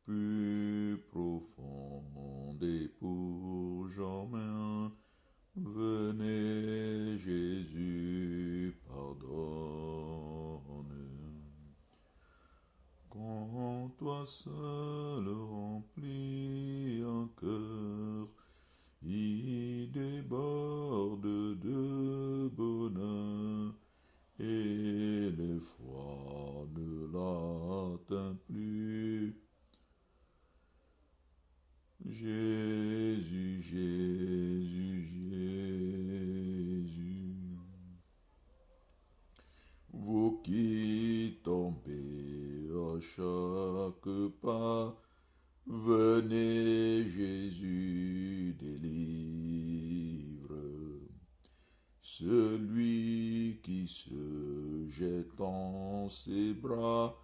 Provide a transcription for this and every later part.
plus profonde et pour jamais. Venez, Jésus, pardonne. Quand toi seul remplis un cœur, il déborde de bonheur, et l'effroi ne l'atteint plus. Jésus, Jésus, Jésus, vous qui tombez à chaque pas, venez, Jésus délivre. Celui qui se jette en ses bras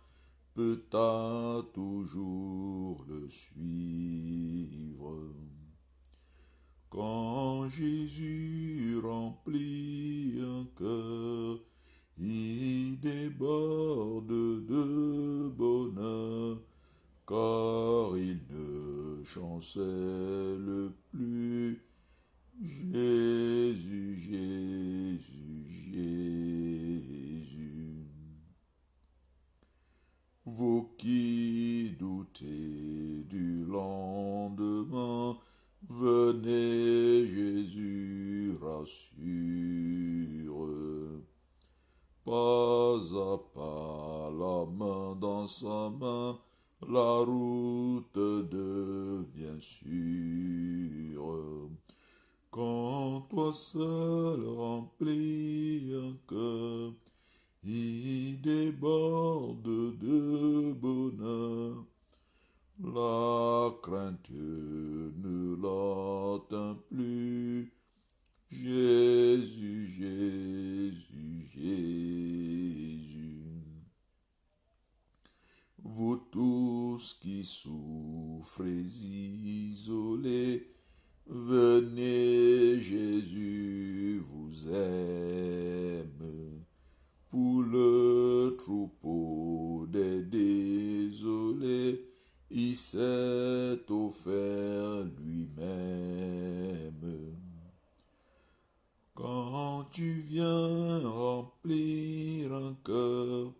peut à toujours le suivre. Quand Jésus remplit un cœur, il déborde de bonheur, car il ne chancelle plus. Jésus, Jésus, Jésus. Vous qui doutez du lendemain, venez, Jésus rassure. Pas à pas, la main dans sa main, la route devient sûre. Quand toi seul remplis un cœur, il déborde de bonheur. La crainte ne l'atteint plus. Jésus, Jésus, Jésus. Vous tous qui souffrez isolés, venez, Jésus vous aime. Pour le troupeau des désolés, il s'est offert lui-même. Quand tu viens remplir un cœur,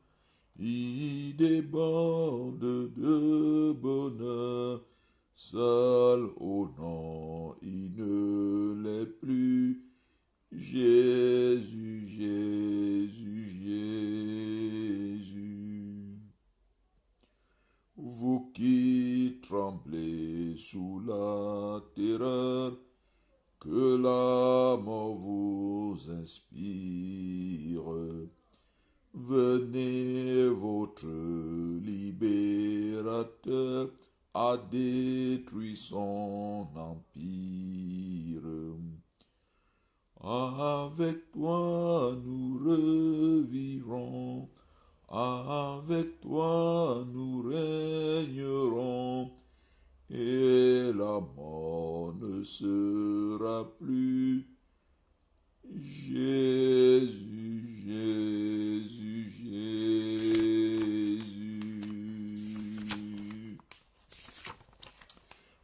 il déborde de bonheur. Seul au nom, il ne l'est plus. Jésus, Jésus, Jésus. Vous qui tremblez sous la terreur, que la mort vous inspire. Venez, votre libérateur a détruit son empire. Avec toi nous revivrons, avec toi nous régnerons, et la mort ne sera plus. Jésus, Jésus, Jésus.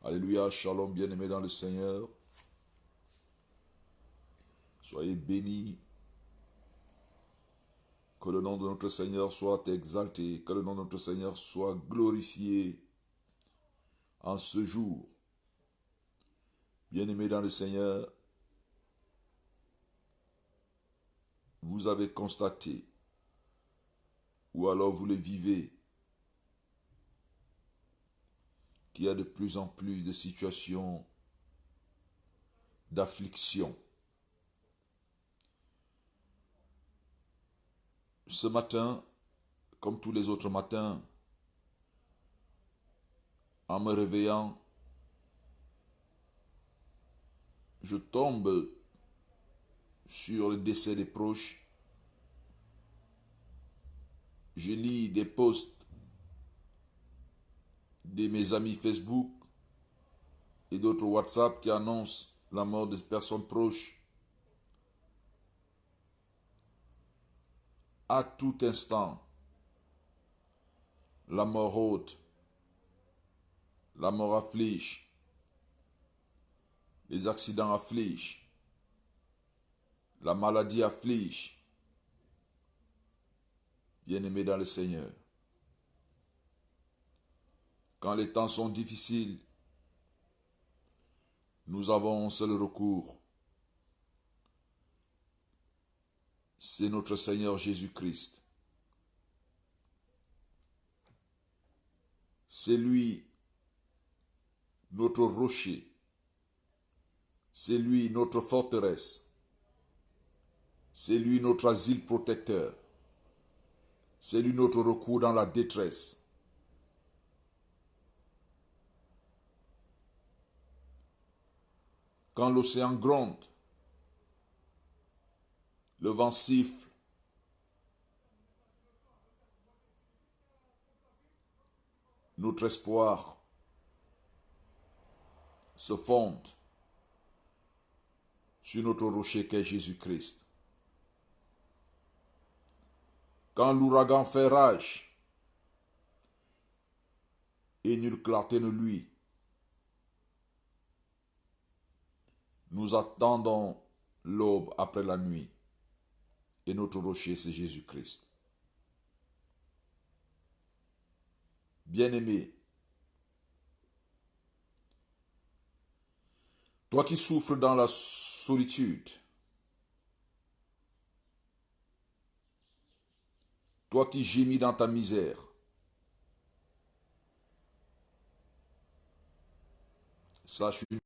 Alléluia, shalom, bien-aimés dans le Seigneur. Soyez bénis. Que le nom de notre Seigneur soit exalté. Que le nom de notre Seigneur soit glorifié en ce jour. Bien-aimés dans le Seigneur, vous avez constaté, ou alors vous le vivez, qu'il y a de plus en plus de situations d'affliction. Ce matin, comme tous les autres matins, en me réveillant, je tombe sur le décès des proches. Je lis des posts de mes amis Facebook et d'autres WhatsApp qui annoncent la mort de personnes proches. À tout instant, la mort rôde. La mort afflige. Les accidents affligent. La maladie afflige. Bien-aimés dans le Seigneur, quand les temps sont difficiles, nous avons un seul recours. C'est notre Seigneur Jésus-Christ. C'est lui notre rocher. C'est lui notre forteresse. C'est lui notre asile protecteur. C'est lui notre recours dans la détresse. Quand l'océan gronde, le vent siffle, notre espoir se fonde sur notre rocher qu'est Jésus-Christ. Quand l'ouragan fait rage et nulle clarté ne luit, nous attendons l'aube après la nuit et notre rocher c'est Jésus-Christ. Bien-aimé, toi qui souffres dans la solitude, toi qui gémis dans ta misère, sache une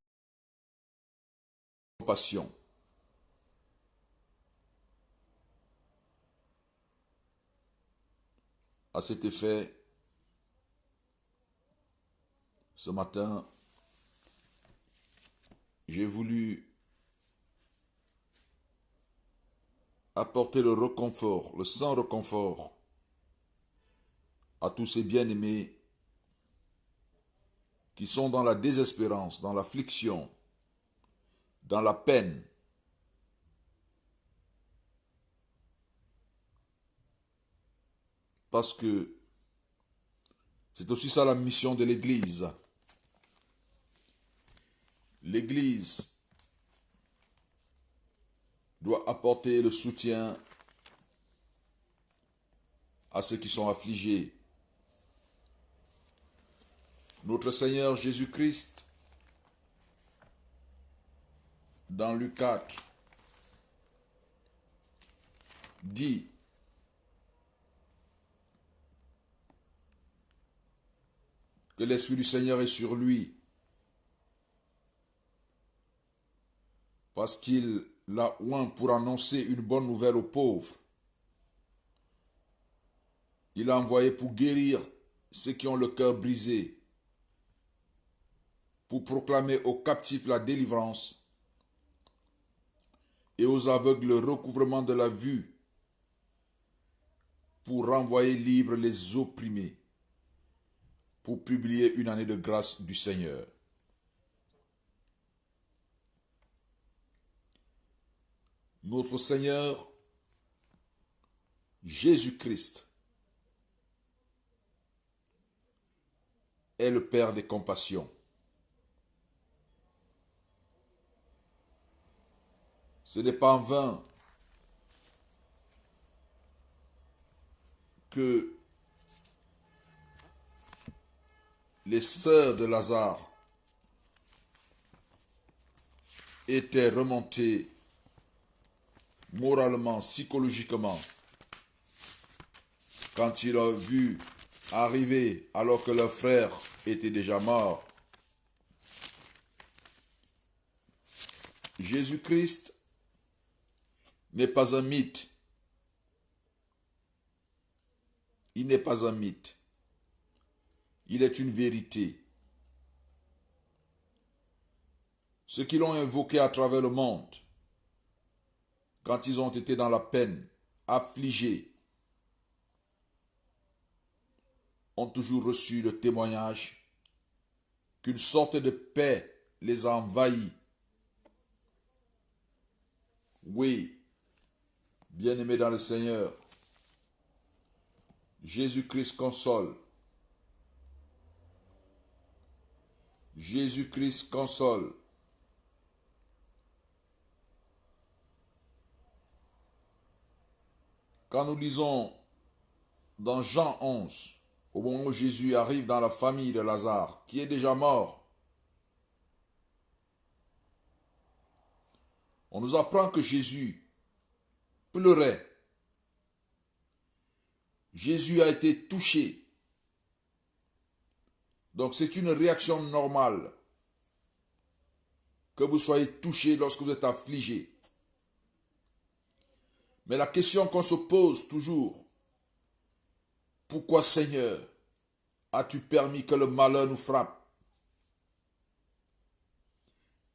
compassion. À cet effet, ce matin, j'ai voulu apporter le réconfort, le saint réconfort à tous ces bien-aimés qui sont dans la désespérance, dans l'affliction, dans la peine. Parce que c'est aussi ça la mission de l'Église. L'Église doit apporter le soutien à ceux qui sont affligés. Notre Seigneur Jésus-Christ, dans Luc 4, dit que l'Esprit du Seigneur est sur lui parce qu'il l'a oint pour annoncer une bonne nouvelle aux pauvres. Il l'a envoyé pour guérir ceux qui ont le cœur brisé, pour proclamer aux captifs la délivrance et aux aveugles le recouvrement de la vue, pour renvoyer libres les opprimés, pour publier une année de grâce du Seigneur. Notre Seigneur Jésus-Christ est le Père des compassions. Ce n'est pas en vain que les sœurs de Lazare étaient remontées moralement, psychologiquement, quand ils l'ont vu arriver alors que leur frère était déjà mort. Jésus-Christ n'est pas un mythe. Il n'est pas un mythe. Il est une vérité. Ceux qui l'ont invoqué à travers le monde, quand ils ont été dans la peine, affligés, ont toujours reçu le témoignage qu'une sorte de paix les a envahis. Oui, bien-aimés dans le Seigneur, Jésus-Christ console. Jésus-Christ console. Quand nous lisons dans Jean 11, au moment où Jésus arrive dans la famille de Lazare, qui est déjà mort, on nous apprend que Jésus pleurait. Jésus a été touché. Donc c'est une réaction normale que vous soyez touché lorsque vous êtes affligé. Mais la question qu'on se pose toujours, pourquoi Seigneur as-tu permis que le malheur nous frappe?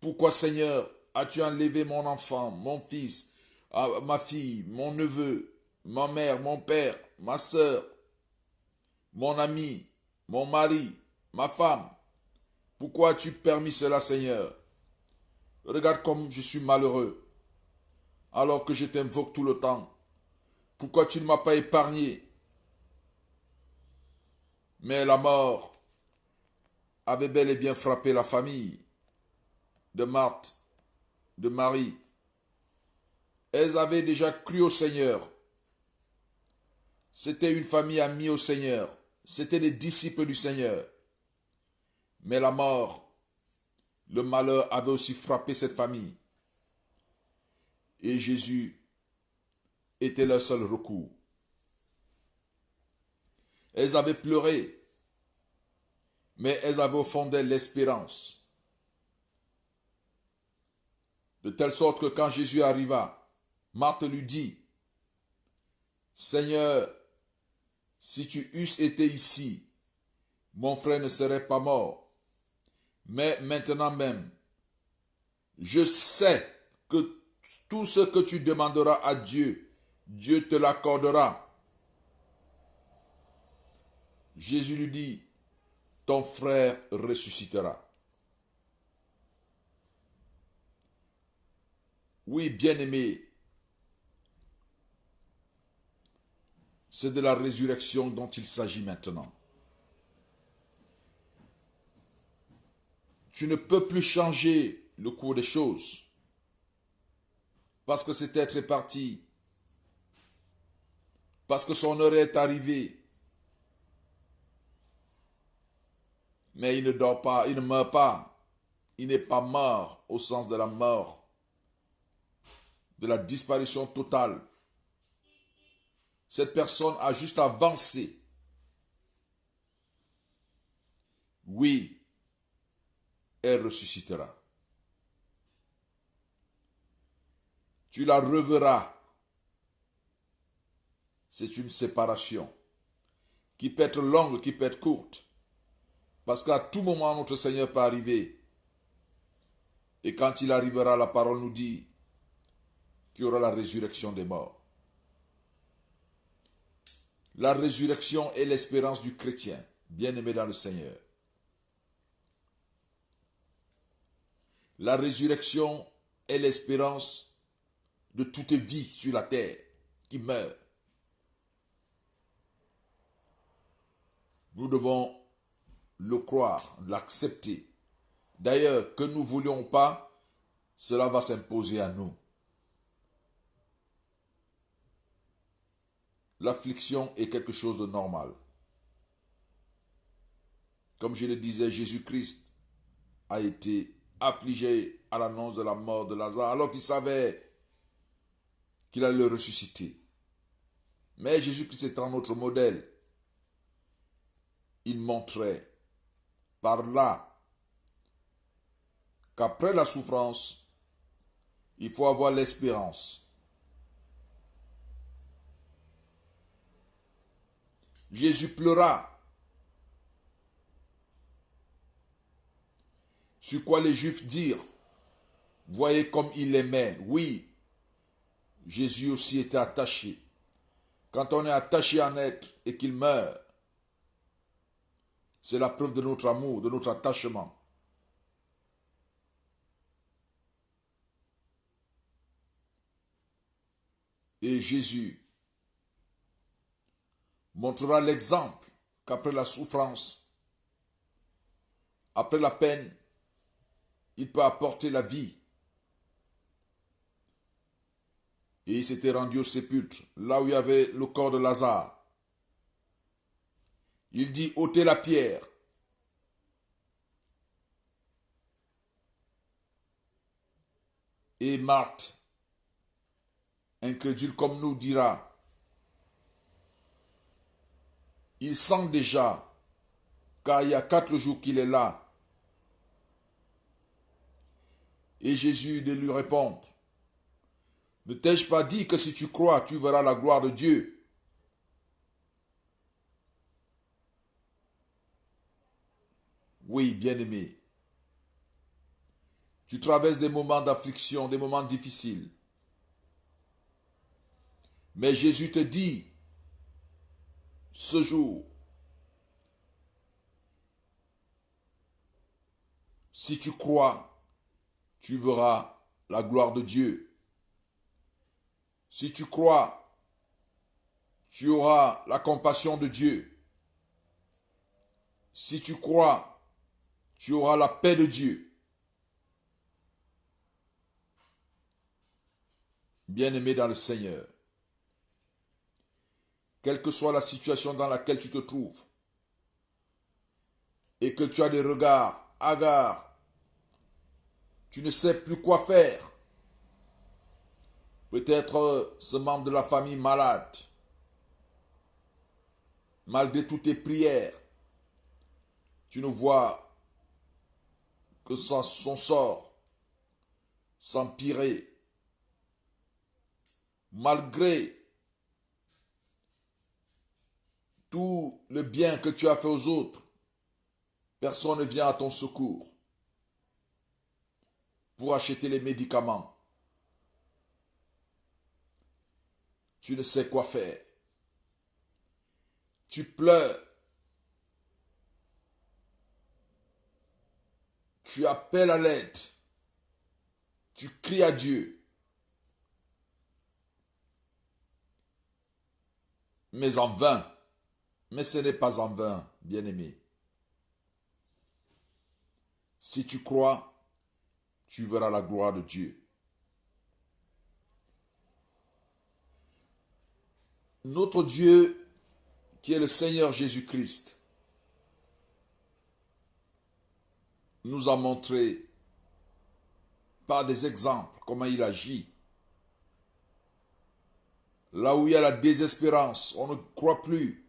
Pourquoi Seigneur as-tu enlevé mon enfant, mon fils, ma fille, mon neveu, ma mère, mon père, ma soeur, mon ami, mon mari, ma femme? Pourquoi as-tu permis cela, Seigneur? Regarde comme je suis malheureux, alors que je t'invoque tout le temps. Pourquoi tu ne m'as pas épargné? Mais la mort avait bel et bien frappé la famille de Marthe, de Marie. Elles avaient déjà cru au Seigneur. C'était une famille amie au Seigneur. C'était des disciples du Seigneur. Mais la mort, le malheur avait aussi frappé cette famille. Et Jésus était leur seul recours. Elles avaient pleuré, mais elles avaient au fond d'elles l'espérance. De telle sorte que quand Jésus arriva, Marthe lui dit, « Seigneur, si tu eusses été ici, mon frère ne serait pas mort. Mais maintenant même, je sais que tout ce que tu demanderas à Dieu, Dieu te l'accordera. » Jésus lui dit, « Ton frère ressuscitera. » Oui, bien-aimé, c'est de la résurrection dont il s'agit maintenant. Tu ne peux plus changer le cours des choses parce que cet être est parti, parce que son heure est arrivée. Mais il ne dort pas, il ne meurt pas. Il n'est pas mort au sens de la mort, de la disparition totale. Cette personne a juste avancé. Oui, elle ressuscitera. Tu la reverras. C'est une séparation qui peut être longue, qui peut être courte. Parce qu'à tout moment, notre Seigneur peut arriver. Et quand il arrivera, la parole nous dit qu'il y aura la résurrection des morts. La résurrection est l'espérance du chrétien, bien-aimé dans le Seigneur. La résurrection est l'espérance de toute vie sur la terre qui meurt. Nous devons le croire, l'accepter. D'ailleurs, que nous ne voulions pas, cela va s'imposer à nous. L'affliction est quelque chose de normal. Comme je le disais, Jésus-Christ a été affligé à l'annonce de la mort de Lazare, alors qu'il savait qu'il allait le ressusciter. Mais Jésus-Christ étant notre modèle, il montrait par là qu'après la souffrance, il faut avoir l'espérance. Jésus pleura. Sur quoi les Juifs dirent, voyez comme il aimait. Oui, Jésus aussi était attaché. Quand on est attaché à un être et qu'il meurt, c'est la preuve de notre amour, de notre attachement. Et Jésus montrera l'exemple qu'après la souffrance, après la peine, il peut apporter la vie. Et il s'était rendu au sépulcre, là où il y avait le corps de Lazare. Il dit, ôtez la pierre. Et Marthe, incrédule comme nous, dira, il sent déjà, car il y a 4 jours qu'il est là. Et Jésus de lui répondre, ne t'ai-je pas dit que si tu crois, tu verras la gloire de Dieu? Oui, bien-aimé, tu traverses des moments d'affliction, des moments difficiles. Mais Jésus te dit, ce jour, si tu crois, tu verras la gloire de Dieu. Si tu crois, tu auras la compassion de Dieu. Si tu crois, tu auras la paix de Dieu. Bien-aimé dans le Seigneur, quelle que soit la situation dans laquelle tu te trouves, et que tu as des regards hagards, tu ne sais plus quoi faire. Peut-être ce membre de la famille malade, malgré toutes tes prières, tu ne vois que son sort s'empirer. Malgré tout le bien que tu as fait aux autres, personne ne vient à ton secours pour acheter les médicaments. Tu ne sais quoi faire. Tu pleures. Tu appelles à l'aide. Tu cries à Dieu. Mais en vain. Mais ce n'est pas en vain, bien-aimé. Si tu crois, tu verras la gloire de Dieu. Notre Dieu, qui est le Seigneur Jésus-Christ, nous a montré par des exemples comment il agit. Là où il y a la désespérance, on ne croit plus.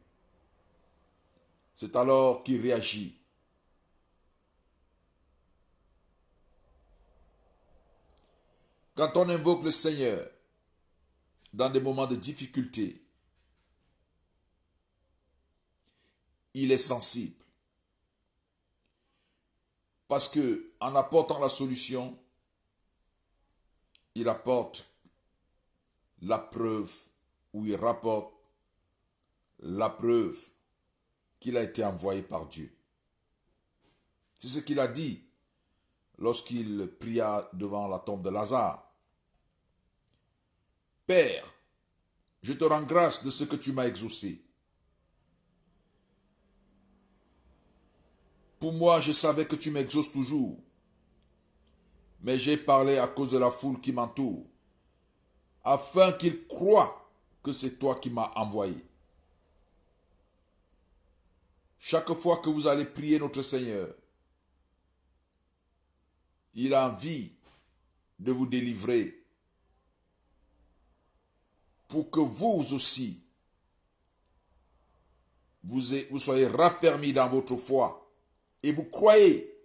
C'est alors qu'il réagit. Quand on invoque le Seigneur dans des moments de difficulté, il est sensible. Parce que en apportant la solution, il apporte la preuve ou il rapporte la preuve qu'il a été envoyé par Dieu. C'est ce qu'il a dit lorsqu'il pria devant la tombe de Lazare. Père, je te rends grâce de ce que tu m'as exaucé. Pour moi, je savais que tu m'exauces toujours, mais j'ai parlé à cause de la foule qui m'entoure, afin qu'ils croient que c'est toi qui m'as envoyé. Chaque fois que vous allez prier notre Seigneur, il a envie de vous délivrer pour que vous aussi, vous soyez raffermis dans votre foi et vous croyez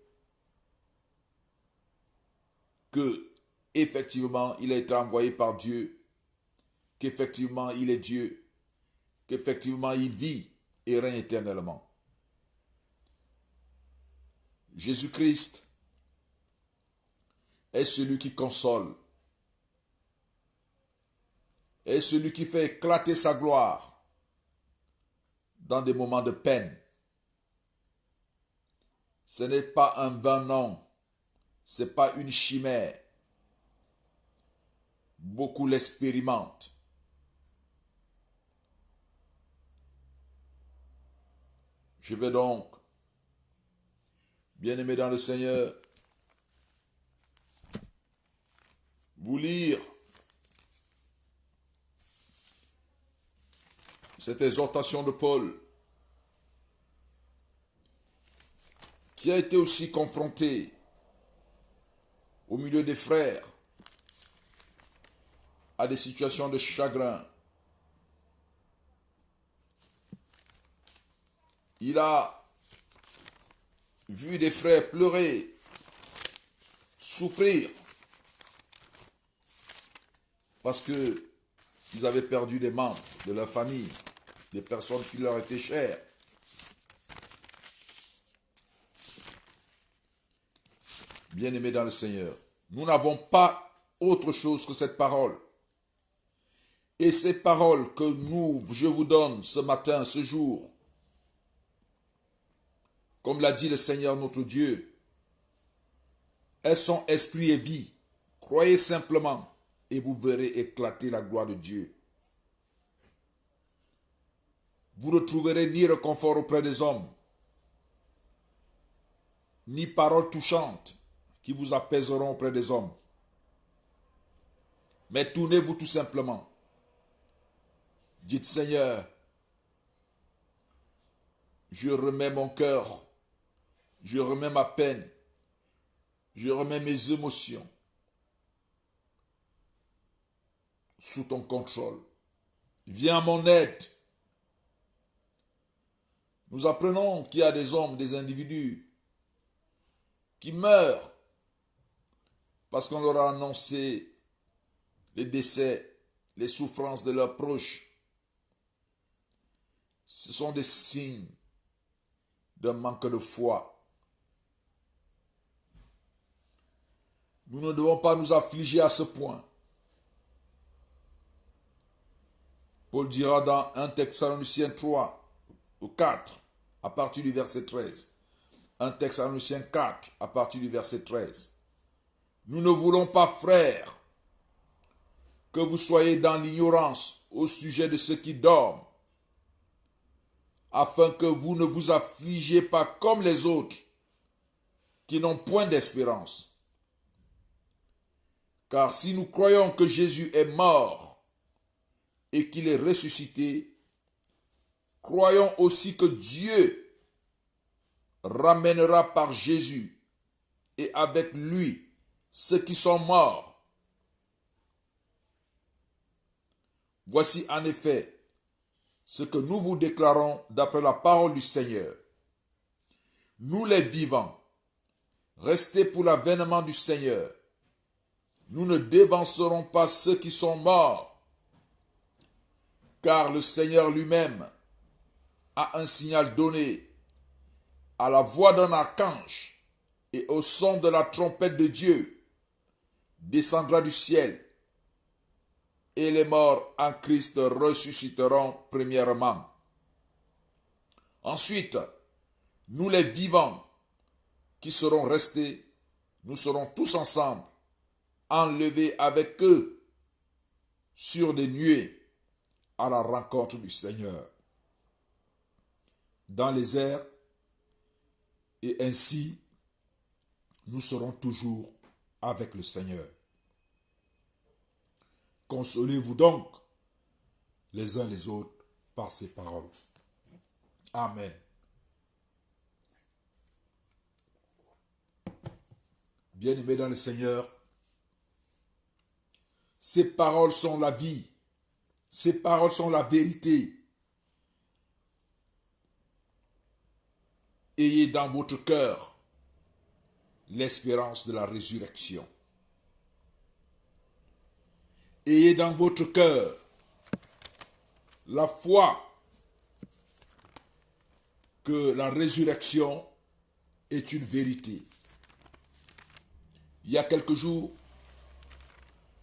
que effectivement il a été envoyé par Dieu, qu'effectivement il est Dieu, qu'effectivement il vit et règne éternellement. Jésus-Christ est celui qui console, est celui qui fait éclater sa gloire dans des moments de peine. Ce n'est pas un vain nom, ce n'est pas une chimère. Beaucoup l'expérimentent. Je vais donc, Bien-aimés dans le Seigneur, vous lire cette exhortation de Paul, qui a été aussi confronté au milieu des frères à des situations de chagrin. Il a vu des frères pleurer, souffrir, parce qu'ils avaient perdu des membres de leur famille, des personnes qui leur étaient chères. Bien-aimés dans le Seigneur, nous n'avons pas autre chose que cette parole. Et ces paroles que je vous donne ce matin, ce jour, comme l'a dit le Seigneur notre Dieu, elles sont esprit et vie. Croyez simplement et vous verrez éclater la gloire de Dieu. Vous ne trouverez ni réconfort auprès des hommes, ni paroles touchantes qui vous apaiseront auprès des hommes. Mais tournez-vous tout simplement. Dites, Seigneur, je remets mon cœur, je remets ma peine, je remets mes émotions sous ton contrôle. Viens à mon aide. Nous apprenons qu'il y a des hommes, des individus qui meurent parce qu'on leur a annoncé les décès, les souffrances de leurs proches. Ce sont des signes d'un manque de foi. Nous ne devons pas nous affliger à ce point. Paul dira dans 1 Thessaloniciens 3, au 4, à partir du verset 13. 1 Thessaloniciens 4, à partir du verset 13. Nous ne voulons pas, frères, que vous soyez dans l'ignorance au sujet de ceux qui dorment, afin que vous ne vous affligiez pas comme les autres, qui n'ont point d'espérance. Car si nous croyons que Jésus est mort et qu'il est ressuscité, croyons aussi que Dieu ramènera par Jésus et avec lui ceux qui sont morts. Voici en effet ce que nous vous déclarons d'après la parole du Seigneur. Nous les vivants, restés pour l'avènement du Seigneur, nous ne dévancerons pas ceux qui sont morts, car le Seigneur lui-même a un signal donné à la voix d'un archange et au son de la trompette de Dieu, descendra du ciel, et les morts en Christ ressusciteront premièrement. Ensuite, nous les vivants qui serons restés, nous serons tous ensemble enlevés avec eux sur des nuées à la rencontre du Seigneur dans les airs, et ainsi nous serons toujours avec le Seigneur. Consolez-vous donc les uns les autres par ces paroles. Amen. Bien-aimés dans le Seigneur, ces paroles sont la vie. Ces paroles sont la vérité. Ayez dans votre cœur l'espérance de la résurrection. Ayez dans votre cœur la foi que la résurrection est une vérité. Il y a quelques jours,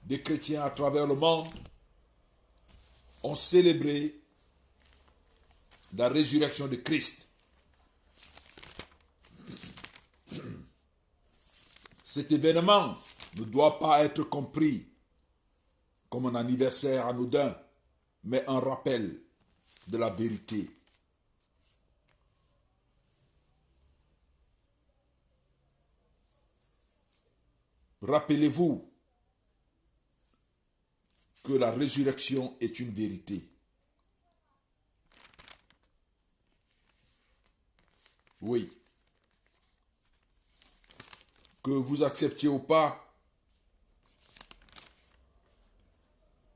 des chrétiens à travers le monde ont célébré la résurrection de Christ. Cet événement ne doit pas être compris comme un anniversaire anodin, mais un rappel de la vérité. Rappelez-vous que la résurrection est une vérité. Oui. Que vous acceptiez ou pas,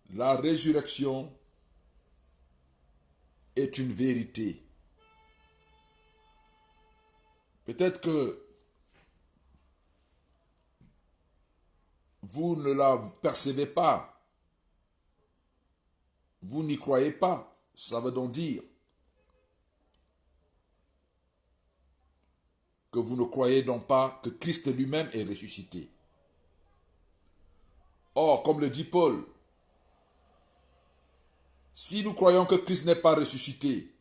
la résurrection est une vérité. Peut-être que vous ne la percevez pas. Vous n'y croyez pas. Ça veut donc dire que vous ne croyez donc pas que Christ lui-même est ressuscité. Or, comme le dit Paul, si nous croyons que Christ n'est pas ressuscité,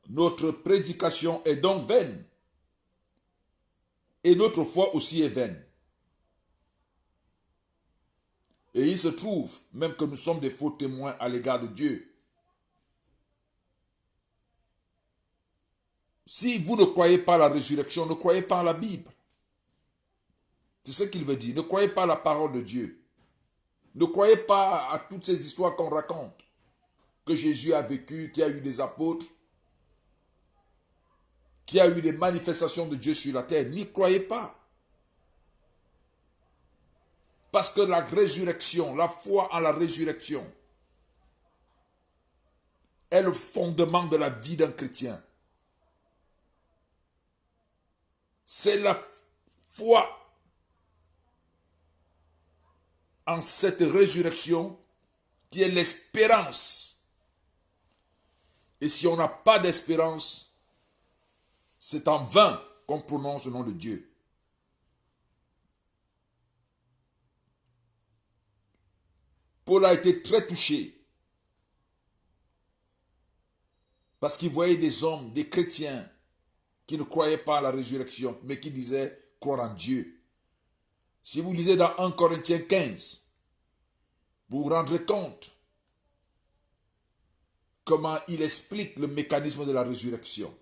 notre prédication est donc vaine. Et notre foi aussi est vaine. Et il se trouve même que nous sommes des faux témoins à l'égard de Dieu. Si vous ne croyez pas à la résurrection, ne croyez pas à la Bible. C'est ce qu'il veut dire. Ne croyez pas à la parole de Dieu. Ne croyez pas à toutes ces histoires qu'on raconte. Que Jésus a vécu, qu'il y a eu des apôtres, qu'il y a eu des manifestations de Dieu sur la terre. N'y croyez pas. Parce que la résurrection, la foi en la résurrection, est le fondement de la vie d'un chrétien. C'est la foi en cette résurrection qui est l'espérance. Et si on n'a pas d'espérance, c'est en vain qu'on prononce le nom de Dieu. Paul a été très touché parce qu'il voyait des hommes, des chrétiens qui ne croyaient pas à la résurrection, mais qui disaient croire en Dieu. Si vous lisez dans 1 Corinthiens 15, vous vous rendrez compte comment il explique le mécanisme de la résurrection.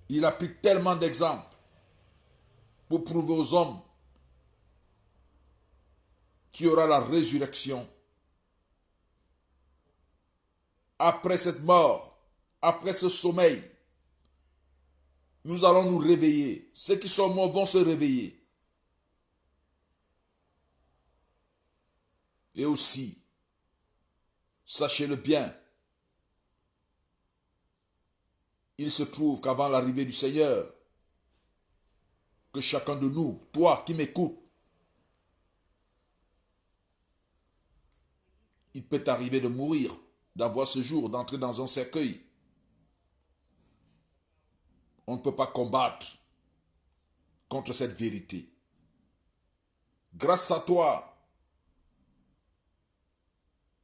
Il a pris tellement d'exemples pour prouver aux hommes qu'il y aura la résurrection. Après cette mort, après ce sommeil, nous allons nous réveiller. Ceux qui sont morts vont se réveiller. Et aussi, sachez-le bien, il se trouve qu'avant l'arrivée du Seigneur, que chacun de nous, toi qui m'écoutes, il peut t'arriver de mourir, d'avoir ce jour, d'entrer dans un cercueil. On ne peut pas combattre contre cette vérité. Grâce à toi,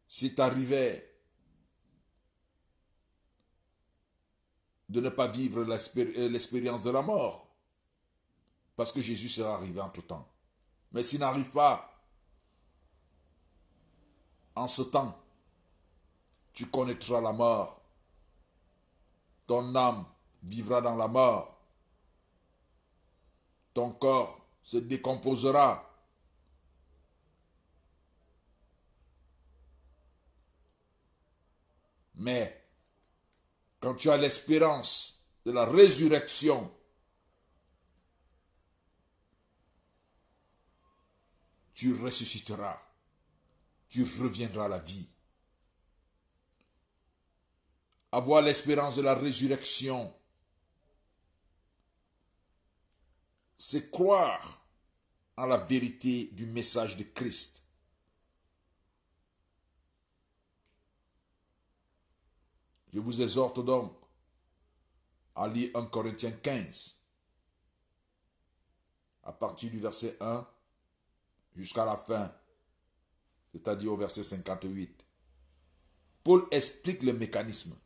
s'il t'arrivait de ne pas vivre l'expérience de la mort, parce que Jésus sera arrivé entre temps. Mais s'il n'arrive pas en ce temps, tu connaîtras la mort. Ton âme vivra dans la mort. Ton corps se décomposera. Mais quand tu as l'espérance de la résurrection, tu ressusciteras. Tu reviendras à la vie. Avoir l'espérance de la résurrection, c'est croire en la vérité du message de Christ. Je vous exhorte donc à lire 1 Corinthiens 15, à partir du verset 1 jusqu'à la fin, c'est-à-dire au verset 58. Paul explique le mécanisme.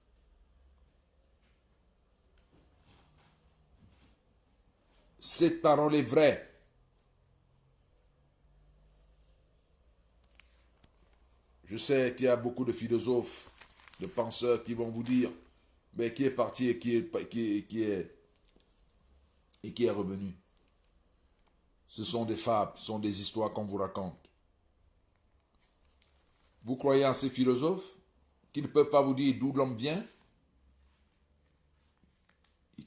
Cette parole est vraie. Je sais qu'il y a beaucoup de philosophes, de penseurs qui vont vous dire, mais qui est parti et qui est et qui est revenu. Ce sont des fables, ce sont des histoires qu'on vous raconte. Vous croyez en ces philosophes qui ne peuvent pas vous dire d'où l'homme vient,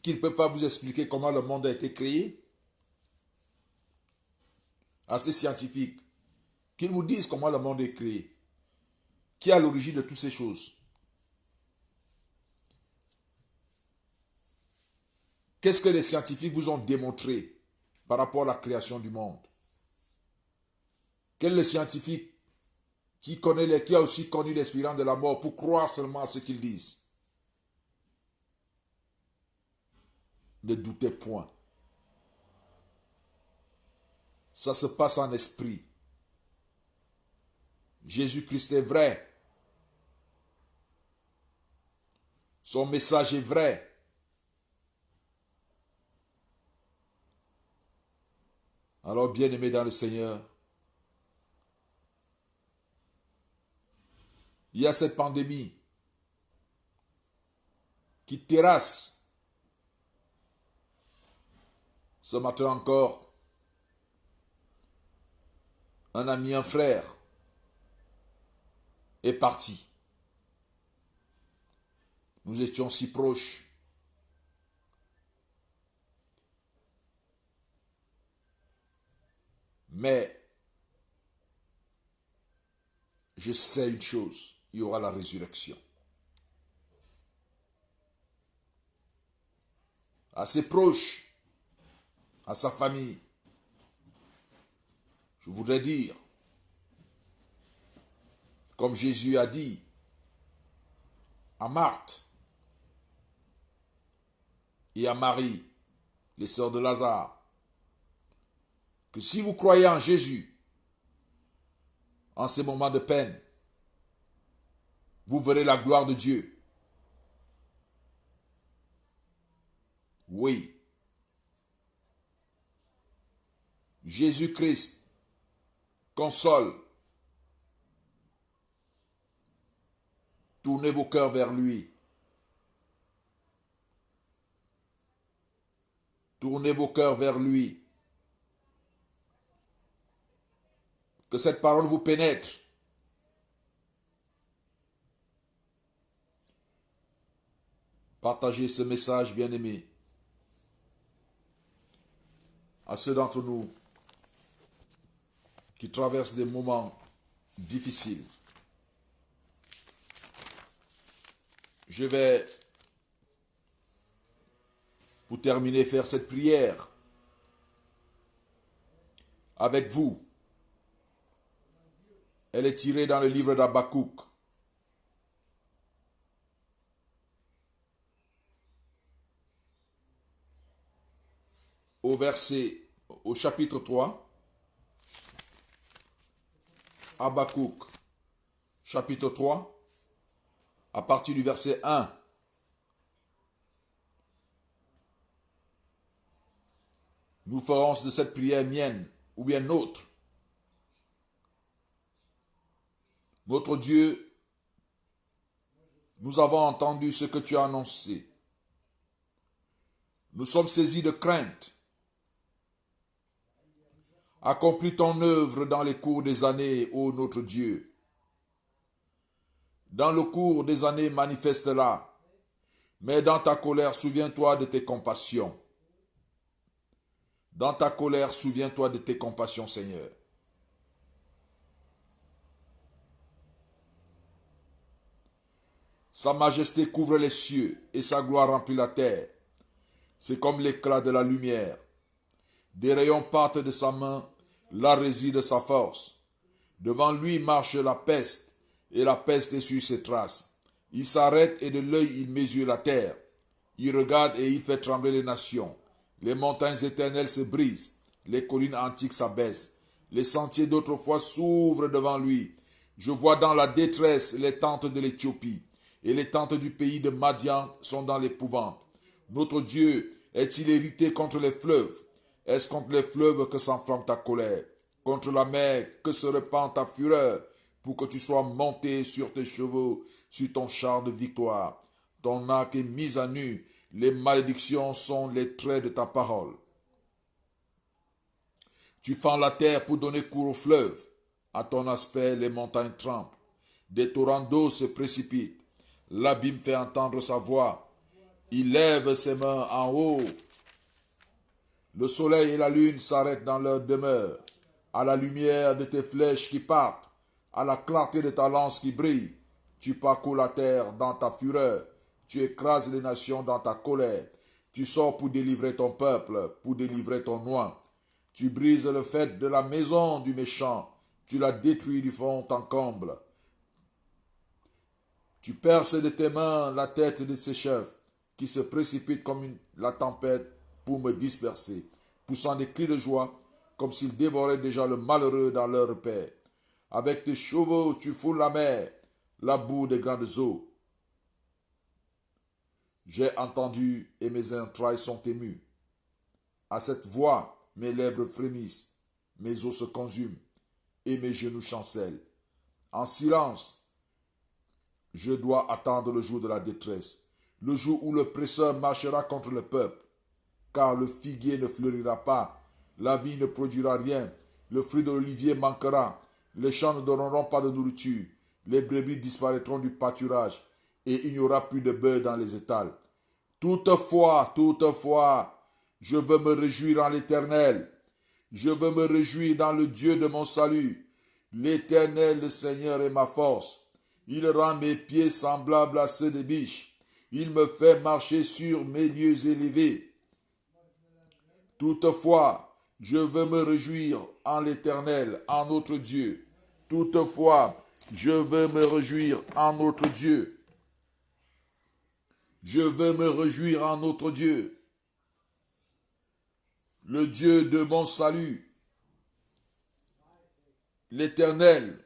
qui ne peuvent pas vous expliquer comment le monde a été créé, à ces scientifiques, qu'ils vous disent comment le monde est créé, qui est à l'origine de toutes ces choses. Qu'est-ce que les scientifiques vous ont démontré par rapport à la création du monde? Quel est le scientifique qui a aussi connu l'expérience de la mort pour croire seulement à ce qu'ils disent? Ne doutez point. Ça se passe en esprit. Jésus-Christ est vrai. Son message est vrai. Alors, bien-aimés dans le Seigneur, il y a cette pandémie qui terrasse. Ce matin encore, un ami, un frère est parti. Nous étions si proches. Mais je sais une chose, il y aura la résurrection. À ses proches, à sa famille, je voudrais dire, comme Jésus a dit à Marthe et à Marie, les sœurs de Lazare, que si vous croyez en Jésus, en ces moments de peine, vous verrez la gloire de Dieu. Oui. Jésus-Christ console. Tournez vos cœurs vers lui. Tournez vos cœurs vers lui. Que cette parole vous pénètre. Partagez ce message, bien-aimé, à ceux d'entre nous qui traversent des moments difficiles. Je vais, pour terminer, faire cette prière avec vous. Elle est tirée dans le livre d'Habakkuk. Au chapitre 3, Habakkuk, chapitre 3, à partir du verset 1. Nous ferons de cette prière mienne, ou bien nôtre. Notre Dieu, nous avons entendu ce que tu as annoncé. Nous sommes saisis de crainte. Accomplis ton œuvre dans les cours des années, ô notre Dieu. Dans le cours des années, manifeste-la. Mais dans ta colère, souviens-toi de tes compassions. Dans ta colère, souviens-toi de tes compassions, Seigneur. Sa majesté couvre les cieux et sa gloire remplit la terre. C'est comme l'éclat de la lumière. Des rayons partent de sa main, là réside sa force. Devant lui marche la peste, et la peste est sur ses traces. Il s'arrête et de l'œil il mesure la terre. Il regarde et il fait trembler les nations. Les montagnes éternelles se brisent, les collines antiques s'abaissent. Les sentiers d'autrefois s'ouvrent devant lui. Je vois dans la détresse les tentes de l'Éthiopie, et les tentes du pays de Madian sont dans l'épouvante. Notre Dieu est-il irrité contre les fleuves? Est-ce contre les fleuves que s'enflamme ta colère? Contre la mer que se répand ta fureur, pour que tu sois monté sur tes chevaux, sur ton char de victoire. Ton arc est mis à nu, les malédictions sont les traits de ta parole. Tu fends la terre pour donner cours au fleuve. À ton aspect, les montagnes tremblent. Des torrents d'eau se précipitent. L'abîme fait entendre sa voix. Il lève ses mains en haut. Le soleil et la lune s'arrêtent dans leur demeure. À la lumière de tes flèches qui partent, à la clarté de ta lance qui brille, tu parcours la terre dans ta fureur. Tu écrases les nations dans ta colère. Tu sors pour délivrer ton peuple, pour délivrer ton oint. Tu brises le faîte de la maison du méchant. Tu la détruis du fond en comble. Tu perces de tes mains la tête de ses chefs, qui se précipitent comme la tempête pour me disperser, poussant des cris de joie, comme s'ils dévoraient déjà le malheureux dans leur repaire. Avec tes chevaux, tu foules la mer, la boue des grandes eaux. J'ai entendu et mes entrailles sont émues. À cette voix, mes lèvres frémissent, mes os se consument et mes genoux chancellent. En silence, je dois attendre le jour de la détresse, le jour où l'oppresseur marchera contre le peuple, car le figuier ne fleurira pas, la vigne ne produira rien, le fruit de l'olivier manquera, les champs ne donneront pas de nourriture, les brebis disparaîtront du pâturage, et il n'y aura plus de bœufs dans les étals. Toutefois, je veux me réjouir en l'Éternel. Je veux me réjouir dans le Dieu de mon salut. L'Éternel, le Seigneur, est ma force. Il rend mes pieds semblables à ceux des biches. Il me fait marcher sur mes lieux élevés. Toutefois, je veux me réjouir en l'Éternel, en notre Dieu. Toutefois, je veux me réjouir en notre Dieu. Je veux me réjouir en notre Dieu, le Dieu de mon salut, l'Éternel,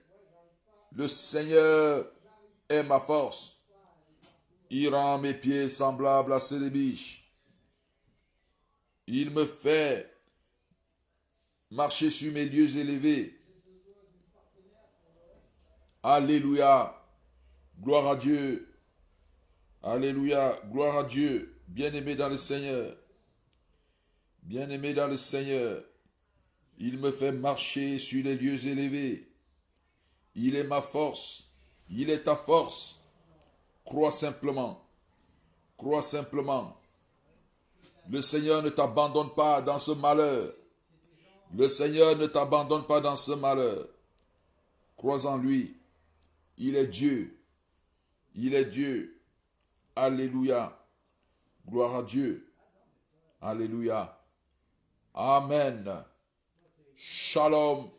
le Seigneur est ma force. Il rend mes pieds semblables à ceux des biches. Il me fait marcher sur mes lieux élevés. Alléluia, gloire à Dieu. Alléluia, gloire à Dieu, bien-aimé dans le Seigneur. Bien-aimé dans le Seigneur, il me fait marcher sur les lieux élevés. Il est ma force, il est ta force. Crois simplement, crois simplement. Le Seigneur ne t'abandonne pas dans ce malheur. Le Seigneur ne t'abandonne pas dans ce malheur. Crois en lui, il est Dieu, il est Dieu. Alléluia. Gloire à Dieu. Alléluia. Amen. Shalom.